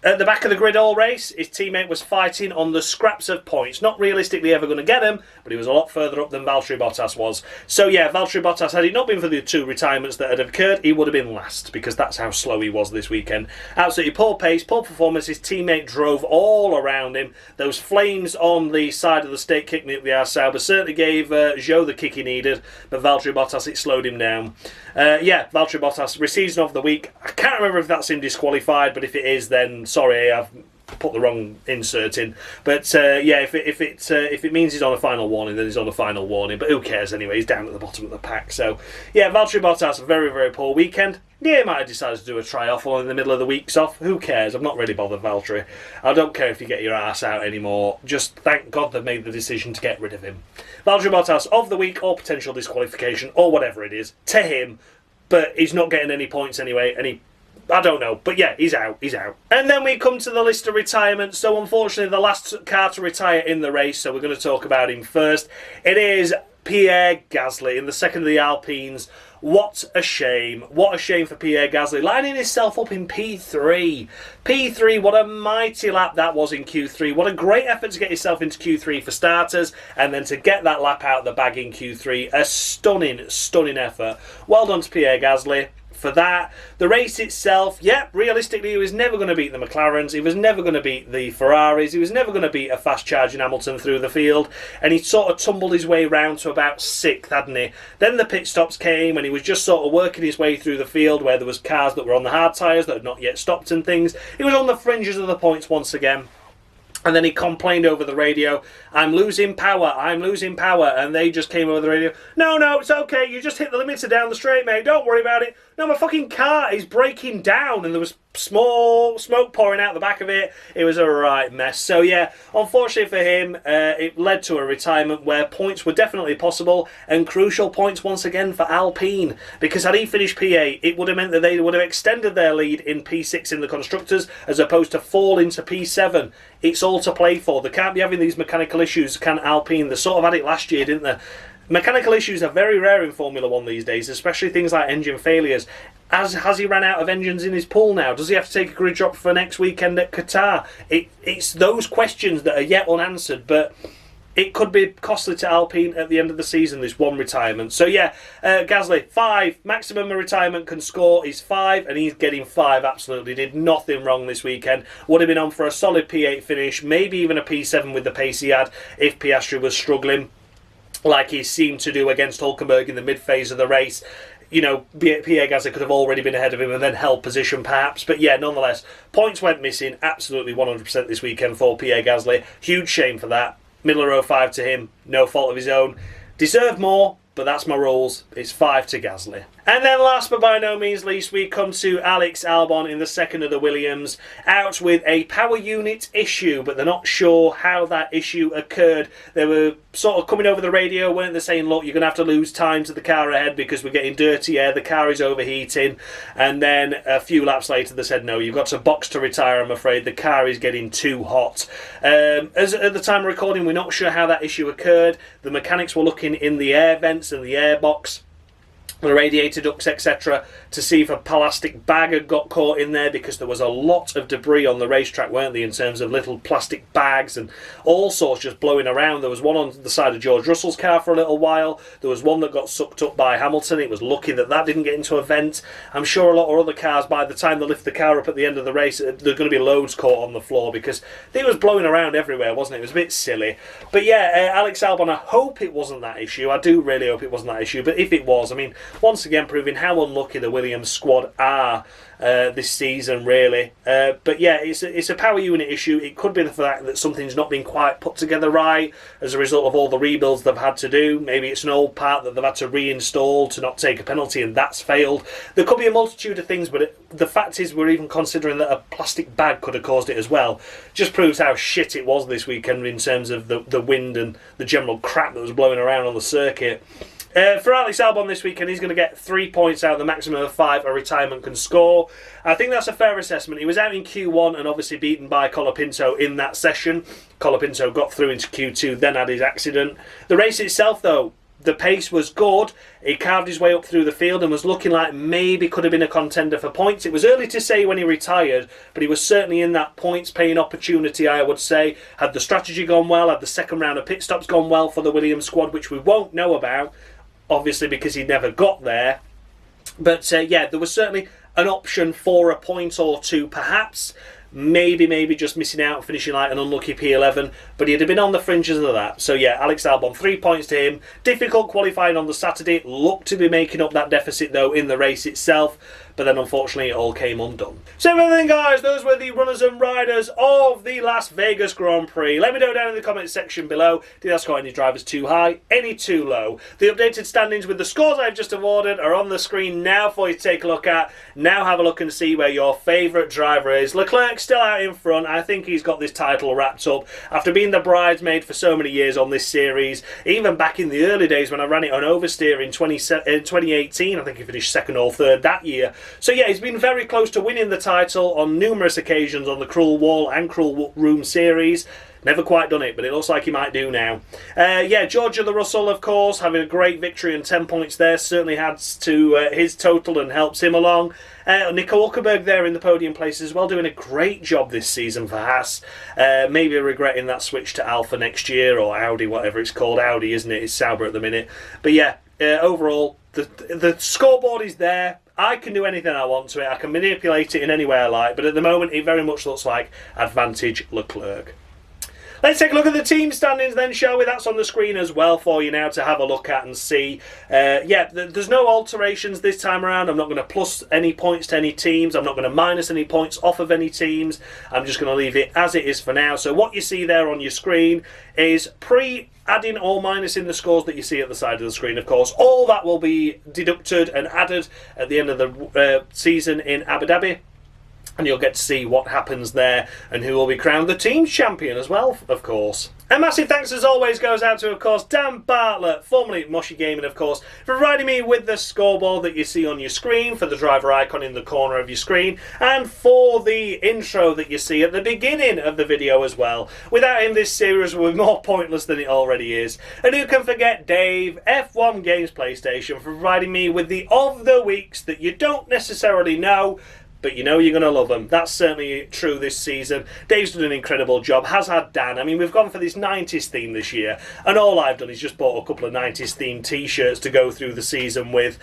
At the back of the grid all race, his teammate was fighting on the scraps of points. Not realistically ever going to get him, but he was a lot further up than Valtteri Bottas was. So yeah, Valtteri Bottas, had it not been for the 2 retirements that had occurred, he would have been last, because that's how slow he was this weekend. Absolutely poor pace, poor performance. His teammate drove all around him. Those flames on the side of the State Kick Me Up the Arse Sauber certainly gave Zhou the kick he needed, but Valtteri Bottas, it slowed him down. Yeah, Valtteri Bottas receives an of the week. I can't remember if that's him disqualified, but if it is, then sorry, I've put the wrong insert in. But yeah, if it means he's on a final warning, then he's on a final warning. But who cares anyway? He's down at the bottom of the pack. So yeah, Valtteri Bottas, a very, very poor weekend. Yeah, he might have decided to do a try-off or in the middle of the week's off. Who cares? I'm not really bothered, Valtteri. I don't care if you get your ass out anymore. Just thank God they've made the decision to get rid of him. Valtteri Bottas, of the week or potential disqualification or whatever it is, to him. But he's not getting any points anyway, and I don't know, but yeah, he's out. And then we come to the list of retirements. So unfortunately, the last car to retire in the race, so we're going to talk about him first. It is Pierre Gasly in the second of the Alpines. What a shame. What a shame for Pierre Gasly, lining himself up in P3. P3, what a mighty lap that was in Q3. What a great effort to get yourself into Q3 for starters, and then to get that lap out of the bag in Q3. A stunning, stunning effort. Well done to Pierre Gasly for that. The race itself, yeah, realistically, he was never going to beat the McLarens. He was never going to beat the Ferraris. He was never going to beat a fast-charging Hamilton through the field. And he sort of tumbled his way round to about 6th, hadn't he? Then the pit stops came, and he was just sort of working his way through the field where there was cars that were on the hard tyres that had not yet stopped and things. He was on the fringes of the points once again. And then he complained over the radio, I'm losing power. And they just came over the radio, no, it's okay. You just hit the limiter down the straight, mate. Don't worry about it. No, my fucking car is breaking down. And there was small smoke pouring out the back of it. It was a right mess. So yeah, unfortunately for him, it led to a retirement where points were definitely possible, and crucial points once again for Alpine, because had he finished P8, it would have meant that they would have extended their lead in P6 in the constructors as opposed to fall into P7. It's all to play for. They can't be having these mechanical issues, can Alpine? They sort of had it last year, didn't they? Mechanical issues are very rare in Formula 1 these days, especially things like engine failures. Has he ran out of engines in his pool now? Does he have to take a grid drop for next weekend at Qatar? It's those questions that are yet unanswered, but it could be costly to Alpine at the end of the season, this one retirement. So yeah, Gasly, 5. Maximum a retirement can score is 5, and he's getting 5. Absolutely did nothing wrong this weekend. Would have been on for a solid P8 finish, maybe even a P7 with the pace he had if Piastri was struggling, like he seemed to do against Hülkenberg in the mid-phase of the race. Pierre Gasly could have already been ahead of him and then held position perhaps. But yeah, nonetheless, points went missing absolutely 100% this weekend for Pierre Gasly. Huge shame for that. Middle of row 5 to him, no fault of his own. Deserved more, but that's my rules. It's 5 to Gasly. And then last but by no means least, we come to Alex Albon in the second of the Williams, out with a power unit issue, but they're not sure how that issue occurred. They were sort of coming over the radio, weren't they, saying, look, you're going to have to lose time to the car ahead because we're getting dirty air, the car is overheating. And then a few laps later, they said, no, you've got to box to retire, I'm afraid. The car is getting too hot. As at the time of recording, we're not sure how that issue occurred. The mechanics were looking in the air vents and the air box, the radiator ducts, etc., to see if a plastic bag had got caught in there, because there was a lot of debris on the racetrack, weren't there, in terms of little plastic bags and all sorts just blowing around. There was one on the side of George Russell's car for a little while. There was one that got sucked up by Hamilton. It was lucky that that didn't get into a vent. I'm sure a lot of other cars, by the time they lift the car up at the end of the race, there are going to be loads caught on the floor, because it was blowing around everywhere, wasn't it? It was a bit silly. But yeah, Alex Albon, I hope it wasn't that issue. I do really hope it wasn't that issue. But if it was, I mean, once again proving how unlucky the Williams squad are this season, really. But yeah, it's a power unit issue. It could be the fact that something's not been quite put together right as a result of all the rebuilds they've had to do. Maybe it's an old part that they've had to reinstall to not take a penalty, and that's failed. There could be a multitude of things, but the fact is we're even considering that a plastic bag could have caused it as well. Just proves how shit it was this weekend in terms of the wind and the general crap that was blowing around on the circuit. For Alex Albon this weekend, he's going to get 3 points out of the maximum of 5 a retirement can score. I think that's a fair assessment. He was out in Q1 and obviously beaten by Colapinto in that session. Colapinto got through into Q2, then had his accident. The race itself, though, the pace was good. He carved his way up through the field and was looking like maybe could have been a contender for points. It was early to say when he retired, but he was certainly in that points-paying opportunity, I would say. Had the strategy gone well, had the second round of pit stops gone well for the Williams squad, which we won't know about, obviously because he never got there. But yeah, there was certainly an option for a point or two perhaps. Maybe just missing out, finishing like an unlucky P11, but he'd have been on the fringes of that. So yeah, Alex Albon, 3 points to him. Difficult qualifying on the Saturday. Looked to be making up that deficit though in the race itself, but then unfortunately it all came undone. So then guys, those were the runners and riders of the Las Vegas Grand Prix. Let me know down in the comments section below, did I score any drivers too high, any too low? The updated standings with the scores I've just awarded are on the screen now for you to take a look at. Now have a look and see where your favourite driver is. Leclerc still out in front. I think he's got this title wrapped up after being the bridesmaid for so many years on this series. Even back in the early days when I ran it on oversteer in 2018, I think he finished second or third that year. So yeah, he's been very close to winning the title on numerous occasions on the Cruel Wall and Cruel Room series. Never quite done it, but it looks like he might do now. Yeah, Georgia the Russell, of course, having a great victory and 10 points there. Certainly adds to his total and helps him along. Nico Hulkenberg there in the podium place as well, doing a great job this season for Haas. Maybe regretting that switch to Alfa next year, or Audi, whatever it's called. Audi, isn't it? It's Sauber at the minute. But yeah, overall, the scoreboard is there. I can do anything I want to it. I can manipulate it in any way I like. But at the moment, it very much looks like advantage Leclerc. Let's take a look at the team standings then, shall we? That's on the screen as well for you now to have a look at and see. Yeah, there's no alterations this time around. I'm not going to plus any points to any teams. I'm not going to minus any points off of any teams. I'm just going to leave it as it is for now. So what you see there on your screen is adding or minusing the scores that you see at the side of the screen, of course. All that will be deducted and added at the end of the season in Abu Dhabi. And you'll get to see what happens there and who will be crowned the team champion as well, of course. A massive thanks as always goes out to, of course, Dan Bartlett, formerly Moshi Gaming, of course, for providing me with the scoreboard that you see on your screen, for the driver icon in the corner of your screen, and for the intro that you see at the beginning of the video as well. Without him, this series would be more pointless than it already is. And who can forget Dave, F1 Games PlayStation, for providing me with the of the weeks that you don't necessarily know, but you know you're going to love them. That's certainly true this season. Dave's done an incredible job, has had Dan. I mean, we've gone for this 90s theme this year, and all I've done is just bought a couple of 90s themed t-shirts to go through the season with.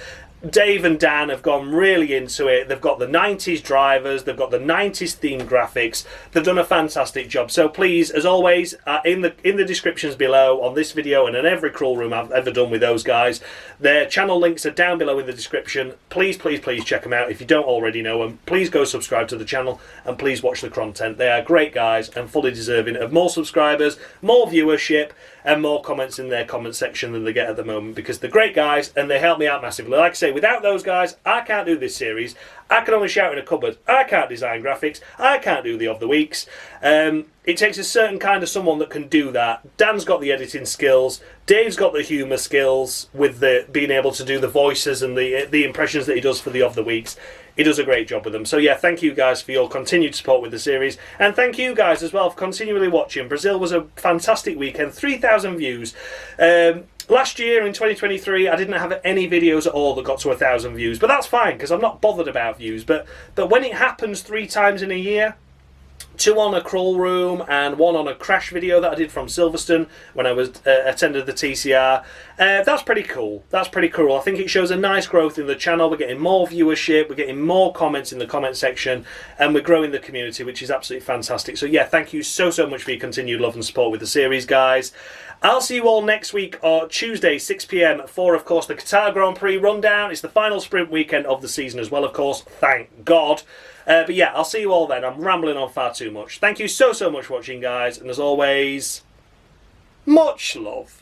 Dave and Dan have gone really into it. They've got the 90s drivers, they've got the 90s themed graphics. They've done a fantastic job. So please, as always, in the descriptions below on this video and in every crawl room I've ever done with those guys, their channel links are down below in the description. Please, please, please check them out. If you don't already know them, please go subscribe to the channel and please watch the content. They are great guys and fully deserving of more subscribers, more viewership, and more comments in their comment section than they get at the moment, because they're great guys and they help me out massively. Like I say, without those guys, I can't do this series. I can only shout in a cupboard. I can't design graphics. I can't do the of the weeks. It takes a certain kind of someone that can do that. Dan's got the editing skills. Dave's got the humour skills with the being able to do the voices and the impressions that he does for the of the weeks. He does a great job with them. So yeah, thank you guys for your continued support with the series. And thank you guys as well for continually watching. Brazil was a fantastic weekend. 3,000 views. Last year in 2023, I didn't have any videos at all that got to 1,000 views. But that's fine, because I'm not bothered about views. But when it happens 3 times in a year, 2 on a crawl room and 1 on a crash video that I did from Silverstone when I was attended the TCR. That's pretty cool. That's pretty cool. I think it shows a nice growth in the channel. We're getting more viewership, we're getting more comments in the comment section, and we're growing the community, which is absolutely fantastic. So yeah, thank you so much for your continued love and support with the series, guys. I'll see you all next week on Tuesday, 6 PM for, of course, the Qatar Grand Prix rundown. It's the final sprint weekend of the season as well, of course. Thank God. But yeah, I'll see you all then. I'm rambling on far too much. Thank you so much for watching, guys. And as always, much love.